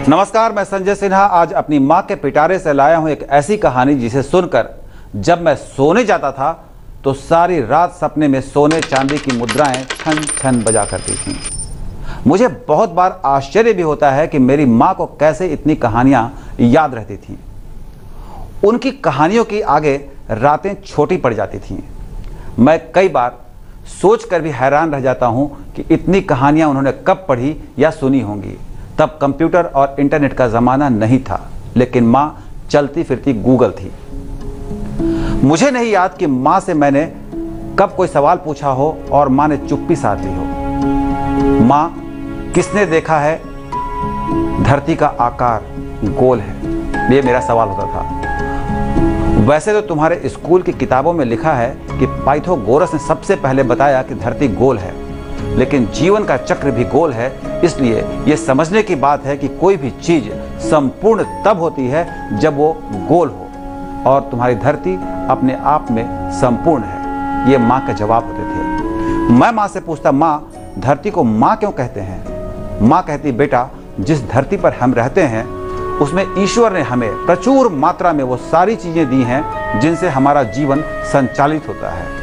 नमस्कार, मैं संजय सिन्हा आज अपनी माँ के पिटारे से लाया हूँ एक ऐसी कहानी जिसे सुनकर जब मैं सोने जाता था तो सारी रात सपने में सोने चांदी की मुद्राएं छन छन बजा करती थीं। मुझे बहुत बार आश्चर्य भी होता है कि मेरी माँ को कैसे इतनी कहानियाँ याद रहती थीं। उनकी कहानियों की आगे रातें छोटी पड़ जाती थीं। मैं कई बार सोचकर भी हैरान रह जाता हूँ कि इतनी कहानियाँ उन्होंने कब पढ़ी या सुनी होंगी। तब कंप्यूटर और इंटरनेट का ज़माना नहीं था, लेकिन माँ चलती फिरती गूगल थी। मुझे नहीं याद कि माँ से मैंने कब कोई सवाल पूछा हो और माँ ने चुप्पी साध ली हो। माँ, किसने देखा है धरती का आकार गोल है? ये मेरा सवाल होता था। वैसे तो तुम्हारे स्कूल की किताबों में लिखा है कि पाइथागोरस ने सबसे पहले बताया कि धरती गोल है, लेकिन जीवन का चक्र भी गोल है। इसलिए यह समझने की बात है कि कोई भी चीज संपूर्ण तब होती है जब वो गोल हो, और तुम्हारी धरती अपने आप में संपूर्ण है। ये माँ के जवाब होते थे। मैं माँ से पूछता, माँ, धरती को माँ क्यों कहते हैं? माँ कहती, बेटा, जिस धरती पर हम रहते हैं उसमें ईश्वर ने हमें प्रचुर मात्रा में वो सारी चीजें दी हैं जिनसे हमारा जीवन संचालित होता है।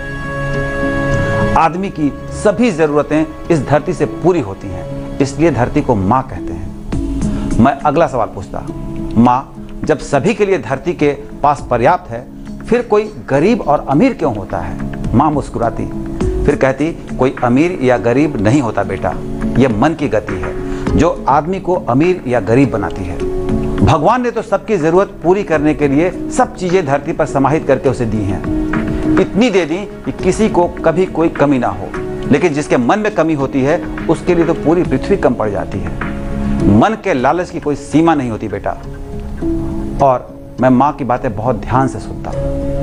आदमी की सभी जरूरतें इस धरती से पूरी होती हैं, इसलिए धरती को माँ कहते हैं। मैं अगला सवाल पूछता, माँ, जब सभी के लिए धरती के पास पर्याप्त है, फिर कोई गरीब और अमीर क्यों होता है? माँ मुस्कुराती, फिर कहती, कोई अमीर या गरीब नहीं होता बेटा, यह मन की गति है जो आदमी को अमीर या गरीब बनाती है। भगवान ने तो सबकी जरूरत पूरी करने के लिए सब चीजें धरती पर समाहित करके उसे दी हैं। इतनी दे दी कि किसी को कभी कोई कमी ना हो, लेकिन जिसके मन में कमी होती है उसके लिए तो पूरी पृथ्वी कम पड़ जाती है। मन के लालच की कोई सीमा नहीं होती बेटा। और मैं माँ की बातें बहुत ध्यान से सुनता।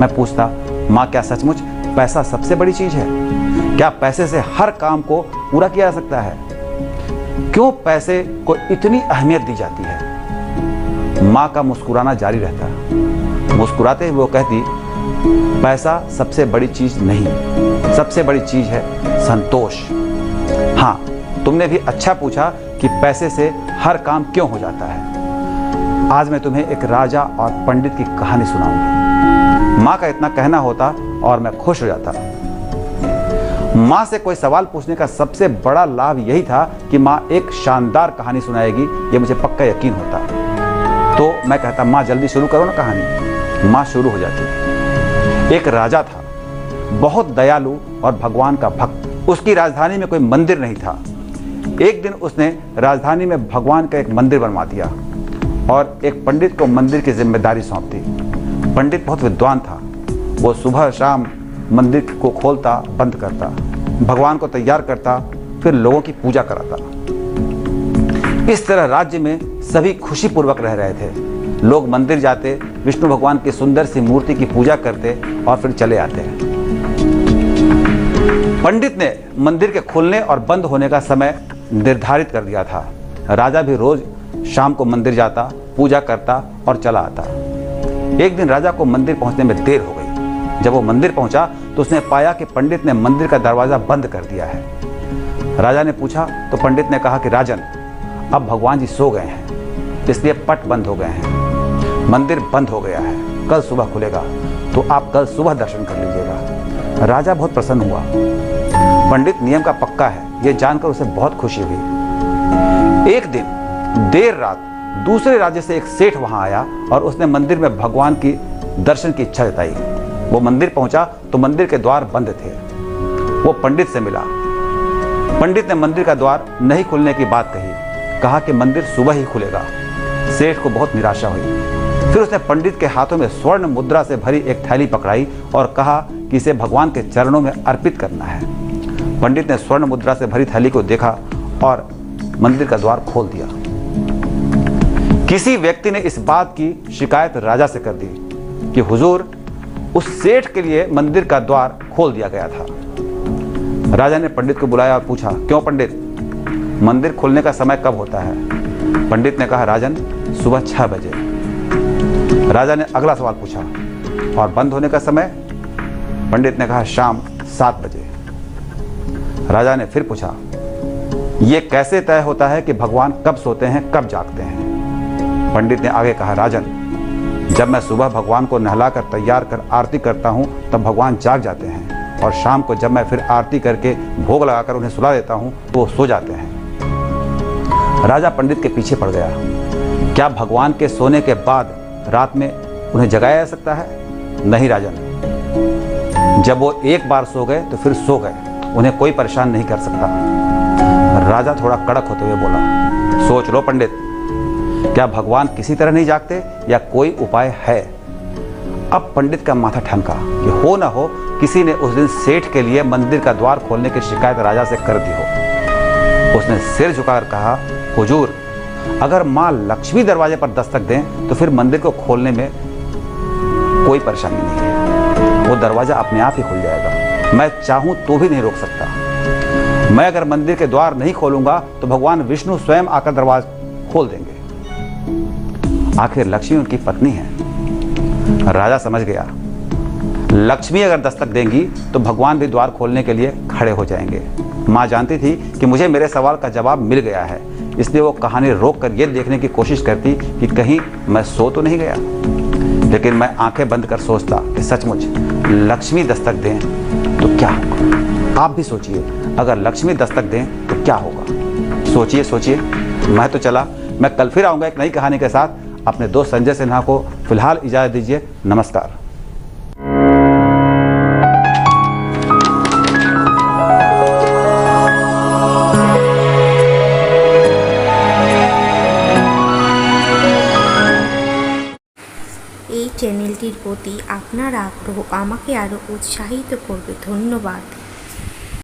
मैं पूछता, माँ, क्या सचमुच पैसा सबसे बड़ी चीज है? क्या पैसे से हर काम को पूरा किया जा सकता है? क्यों पैसे को इतनी अहमियत दी जाती है? माँ का मुस्कुराना जारी रहता। मुस्कुराते हुए वो कहती, पैसा सबसे बड़ी चीज नहीं, सबसे बड़ी चीज है संतोष। हाँ, तुमने भी अच्छा पूछा कि पैसे से हर काम क्यों हो जाता है। आज मैं तुम्हें एक राजा और पंडित की कहानी सुनाऊंगी। माँ का इतना कहना होता और मैं खुश हो जाता। माँ से कोई सवाल पूछने का सबसे बड़ा लाभ यही था कि माँ एक शानदार कहानी सुनाएगी, ये मुझे पक्का यकीन होता। तो मैं कहता, माँ जल्दी शुरू करो ना कहानी। माँ शुरू हो जाती। एक राजा था, बहुत दयालु और भगवान का भक्त। उसकी राजधानी में कोई मंदिर नहीं था। एक दिन उसने राजधानी में भगवान का एक मंदिर बनवा दिया और एक पंडित को मंदिर की जिम्मेदारी सौंप दी। पंडित बहुत विद्वान था। वो सुबह शाम मंदिर को खोलता, बंद करता, भगवान को तैयार करता, फिर लोगों की पूजा कराता। इस तरह राज्य में सभी खुशीपूर्वक रह रहे थे। लोग मंदिर जाते, विष्णु भगवान की सुंदर सी मूर्ति की पूजा करते और फिर चले आते हैं। पंडित ने मंदिर के खुलने और बंद होने का समय निर्धारित कर दिया था। राजा भी रोज शाम को मंदिर जाता, पूजा करता और चला आता। एक दिन राजा को मंदिर पहुंचने में देर हो गई। जब वो मंदिर पहुंचा तो उसने पाया कि पंडित ने मंदिर का दरवाजा बंद कर दिया है। राजा ने पूछा तो पंडित ने कहा कि राजन, अब भगवान जी सो गए हैं, इसलिए पट बंद हो गए हैं, मंदिर बंद हो गया है, कल सुबह खुलेगा, तो आप कल सुबह दर्शन कर लीजिएगा। राजा बहुत प्रसन्न हुआ। पंडित नियम का पक्का है, यह जानकर उसे बहुत खुशी हुई। एक दिन देर रात दूसरे राज्य से एक सेठ वहां आया और उसने मंदिर में भगवान की दर्शन की इच्छा जताई। वो मंदिर पहुंचा तो मंदिर के द्वार बंद थे। वो पंडित से मिला। पंडित ने मंदिर का द्वार नहीं खुलने की बात कही, कहा कि मंदिर सुबह ही खुलेगा। सेठ को बहुत निराशा हुई। फिर उसने पंडित के हाथों में स्वर्ण मुद्रा से भरी एक थैली पकड़ाई और कहा कि इसे भगवान के चरणों में अर्पित करना है। पंडित ने स्वर्ण मुद्रा से भरी थैली को देखा और मंदिर का द्वार खोल दिया। किसी व्यक्ति ने इस बात की शिकायत राजा से कर दी कि हुजूर, उस सेठ के लिए मंदिर का द्वार खोल दिया गया था। राजा ने पंडित को बुलाया और पूछा, क्यों पंडित, मंदिर खुलने का समय कब होता है? पंडित ने कहा, राजन, सुबह 6 बजे। राजा ने अगला सवाल पूछा, और बंद होने का समय? पंडित ने कहा, शाम 7 बजे। राजा ने फिर पूछा, ये कैसे तय होता है कि भगवान कब सोते हैं कब जागते हैं? पंडित ने आगे कहा, राजन, जब मैं सुबह भगवान को नहलाकर तैयार कर आरती करता हूँ तब भगवान जाग जाते हैं, और शाम को जब मैं फिर आरती करके भोग लगाकर उन्हें सुला देता हूँ तो वो सो जाते हैं। राजा पंडित के पीछे पड़ गया। क्या भगवान के सोने के बाद रात में उन्हें जगाया जा सकता है? नहीं राजन, जब वो एक बार सो गए तो फिर सो गए, उन्हें कोई परेशान नहीं कर सकता। राजा थोड़ा कड़क होते हुए बोला, सोच लो पंडित, क्या भगवान किसी तरह नहीं जागते या कोई उपाय है? अब पंडित का माथा ठनका कि हो ना हो किसी ने उस दिन सेठ के लिए मंदिर का द्वार खोलने की शिकायत राजा से कर दी हो। उसने सिर झुकाकर कहा, हुजूर, अगर माँ लक्ष्मी दरवाजे पर दस्तक दें तो फिर मंदिर को खोलने में कोई परेशानी नहीं है, वो दरवाजा अपने आप ही खुल जाएगा। मैं चाहूं तो भी नहीं रोक सकता। मैं अगर मंदिर के द्वार नहीं खोलूंगा तो भगवान विष्णु स्वयं आकर दरवाजा खोल देंगे। आखिर लक्ष्मी उनकी पत्नी है। राजा समझ गया, लक्ष्मी अगर दस्तक देंगी तो भगवान भी द्वार खोलने के लिए खड़े हो जाएंगे। माँ जानती थी कि मुझे मेरे सवाल का जवाब मिल गया है, इसलिए वो कहानी रोक कर ये देखने की कोशिश करती कि कहीं मैं सो तो नहीं गया। लेकिन मैं आंखें बंद कर सोचता कि सचमुच लक्ष्मी दस्तक दें तो क्या होगा। आप भी सोचिए, अगर लक्ष्मी दस्तक दें तो क्या होगा। सोचिए सोचिए। मैं तो चला, मैं कल फिर आऊँगा एक नई कहानी के साथ। अपने दोस्त संजय सिन्हा को फिलहाल इजाज़त दीजिए। नमस्कार। এই চ্যানেলটির প্রতি আপনার আগ্রহ আমাকে আরও উৎসাহিত করবে। ধন্যবাদ।